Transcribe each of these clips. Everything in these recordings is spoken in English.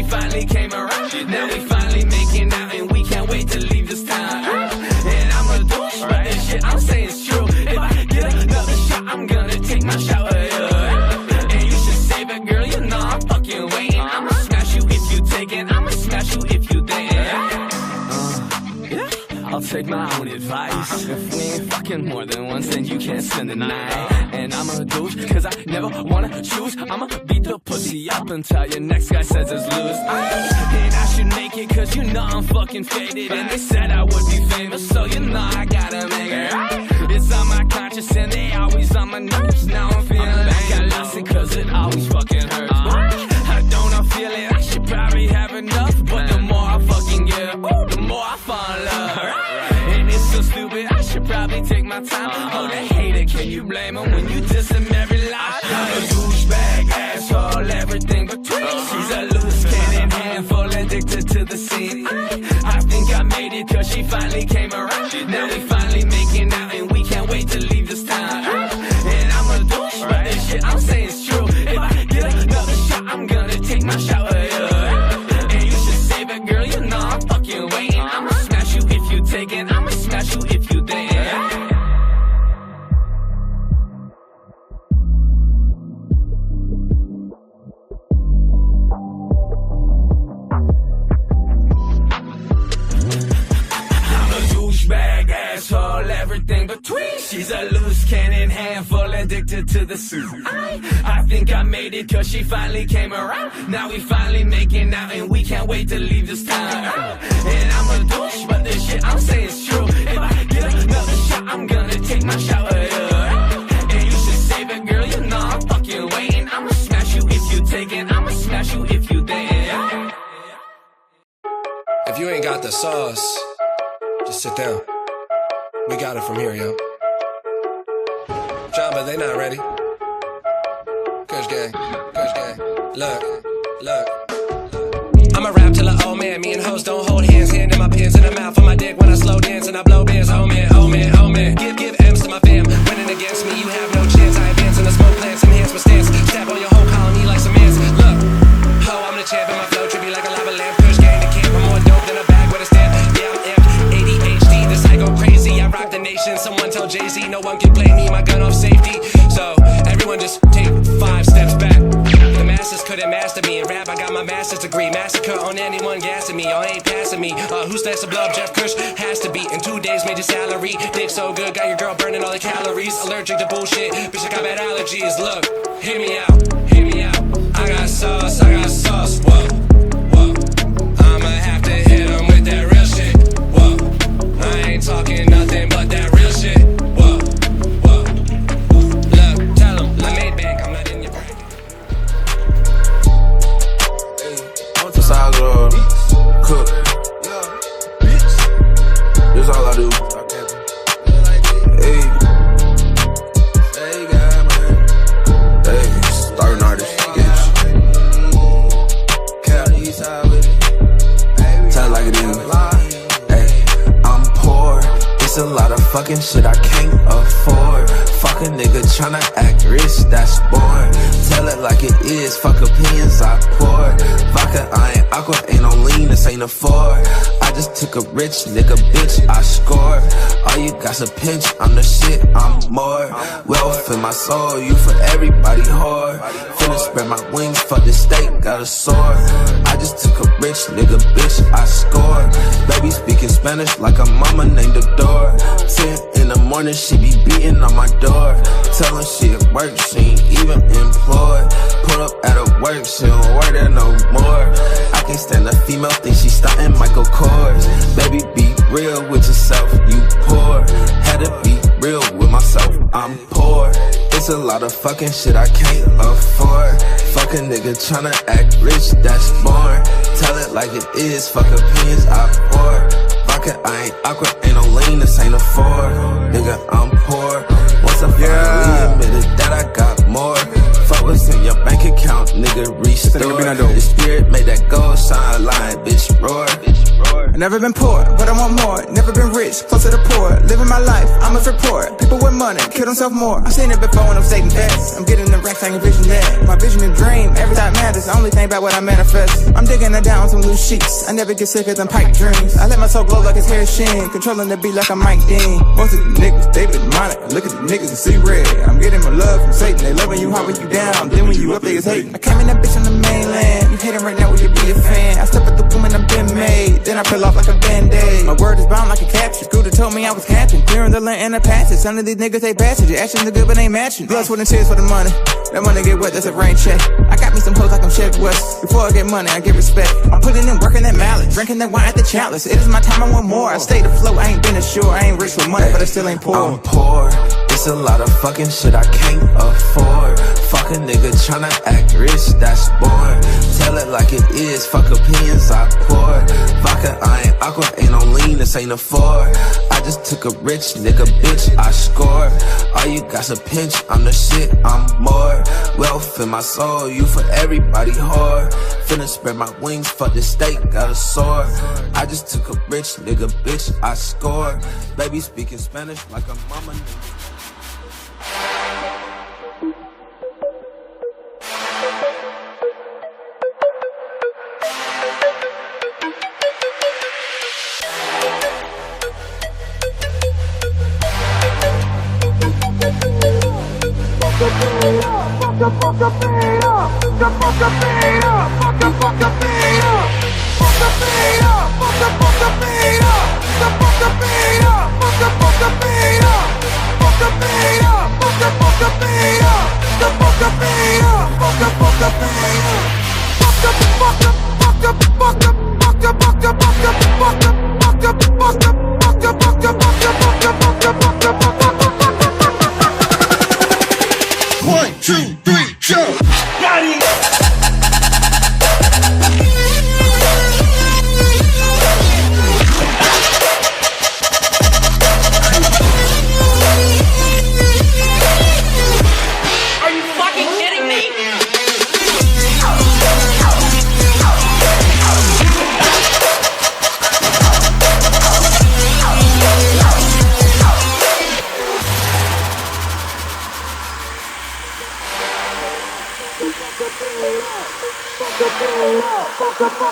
finally came around. Now we finally making out and we can't wait to leave this town. And I'm a douche, but this shit I'm saying is true. If I get another shot, I'm gonna take my shower. And you should save it, girl, you know I'm fucking waiting. I'ma smash you if you take it, I'ma smash you if you dance. I'll take my own advice. If we ain't fucking more than once, then you can't spend the night. And I'm a douche, cause I never wanna choose. I'ma beat the pussy up until your next guy says it's loose. And I should make it cause you know I'm fucking faded. And they said I would be famous, so you know I gotta make it right. It's on my conscience and they always on my nerves. Now I'm feeling like I lost it cause it always fucking hurts. I don't feel it, I should probably have enough. But the more I fucking get, ooh, the more I fall in love. And it's so stupid, I should probably take my time. Oh, the hater, can you blame him when you diss him every lie? I'm a douchebag, asshole, everything between. She's a loose cannon, handful, addicted to the scene. I think I made it cause she finally came around. Now we finally making out and we can't wait to leave this town. And I'm a douche, but this shit I'm saying is true. If I get another shot, I'm gonna take my shower. And you should save it, girl, you know I'm fucking waiting. I'ma smash you if you take it, I'ma smash you if you dance. Douchebag, asshole, everything between. She's a loose cannon, handful, addicted to the suit. I think I made it cause she finally came around. Now we finally making out and we can't wait to leave this town. And I'm a douche, but this shit I'm saying is true. If I get another shot, I'm gonna take my shower. And you should save it, girl, you know I'm fucking waiting. I'ma smash you if you take it, I'ma smash you if you dance. If you ain't got the sauce, just sit down. We got it from here, yo. Jamba, they not ready. Kush gang, Kush gang. Look. I'ma rap till an old man. Me and hoes don't hold hands. Hand in my pants in the mouth of my dick when I slow dance and I blow bands. Oh man. Give M's to my fam. Winning against me, you have no chance. I advance in the smoke plants, enhance my stance. Stab on your whole colony like some ants. Look, ho, I'm the champ and my flow trippy like a lava lamp. Kush gang to camp. I'm more dope than a bag with a stamp. Yeah, I'm amped. ADHD, this I go crazy. I rock the nation. Someone tell Jay-Z, no one can play me. My gun off safety. So everyone just take 5 steps back. The masses couldn't master me. In rap, I got my master's degree. Massacre on anyone gassing me. Y'all ain't passing me. Who's next to blow up? Jeff Kush has to be. In 2 days, made your salary. Dick so good, got your girl burning all the calories. Allergic to bullshit, bitch, I got bad allergies. Look, hear me out. I got sauce, whoa. I'ma have to hit 'em with that real shit, whoa. I ain't talking nothing but that real shit, whoa. Look, tell 'em, I made bank, I'm not in your bracket. Besides, cook. That's all I do. Hey, starting artist. Tell it like it is. Hey, I'm poor. It's a lot of fucking shit I can't afford. Fuck a nigga tryna act rich, that's boring. Tell it like it is, fuck opinions I pour. Vodka, I ain't aqua, ain't no lean, this ain't a Ford. I just took a rich nigga, bitch, I scored. All you got's a pinch, I'm the shit, I'm more. Wealth in my soul, you for everybody whore. Finna spread my wings, fuck the steak, got a sword. I just took a rich nigga, bitch, I scored. Baby speaking Spanish like a mama named Adore. 10 in the morning, she be beating on my door. Tell her she at work, she ain't even employed. Put up at her work, she don't work there no more. I can't stand a female, think she starting Michael Kors. Baby, be real with yourself, you poor. Had to be real with myself, I'm poor. It's a lot of fucking shit I can't afford. Fuck a nigga tryna act rich, that's boring. Tell it like it is, fuck opinions I pour. Vodka, I ain't aqua, ain't no lean, this ain't a Ford. Nigga, I'm poor. Once I finally admitted that I got more. Fuck what's in your bank account, nigga, restore. The spirit made that gold shine line, bitch, roar. And Never been poor, but I want more. Never been rich, closer to poor. Living my life, I must report. People with money kill themselves more. I've seen it before when I'm stating facts. I'm getting the racks, I can vision that. My vision and dream, every time matters. The only thing about what I manifest. I'm digging it down some loose sheets. I never get sick of them pipe dreams. I let my soul glow like it's hair sheen. Controlling the beat like I'm Mike Dean. Most of the niggas, they been demonic. Look at the niggas and see red. I'm getting my love from Satan. They loving you hard when you down. Then when you up, they is hating. I came in that bitch on the mainland. You hating right now, will you be a fan? I step at the boom and I'm been made. Then I peel off like a band-aid. My word is bound like a capture. Scooter told me I was captain. Clearing the land in the passage. Some of these niggas, they bastards. Your actions are good, but ain't matching. Blood, sweat, and tears for the money. That money get wet, that's a rain check. I got me some hoes like I'm Chef West. Before I get money, I get respect. I'm putting in work in that mallet. Drinking that wine at the chalice. It is my time, I want more. I stay afloat, I ain't been ashore. I ain't rich for money, but I still ain't poor. I'm poor. It's a lot of fucking shit I can't afford. Fuck a nigga tryna act rich, that's boring. Tell it like it is, fuck opinions I pour. Vodka, I ain't aqua, ain't no lean, this ain't a four. I just took a rich nigga, bitch, I scored. All you got's a pinch, I'm the shit, I'm more. Wealth in my soul, you for everybody whore. Finna spread my wings, fuck this steak, got a sword. I just took a rich nigga, bitch, I scored. Baby speaking Spanish like a mama nigga. One, two, three, jump! Got it! Are you fucking kidding me? Fuck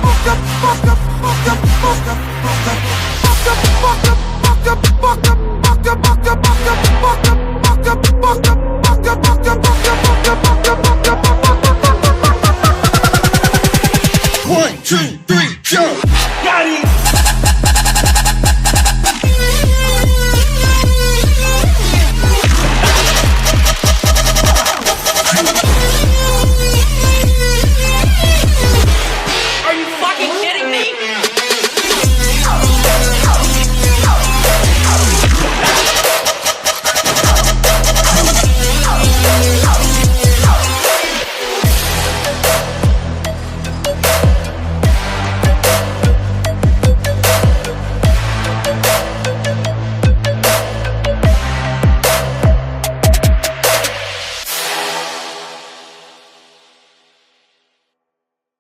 up.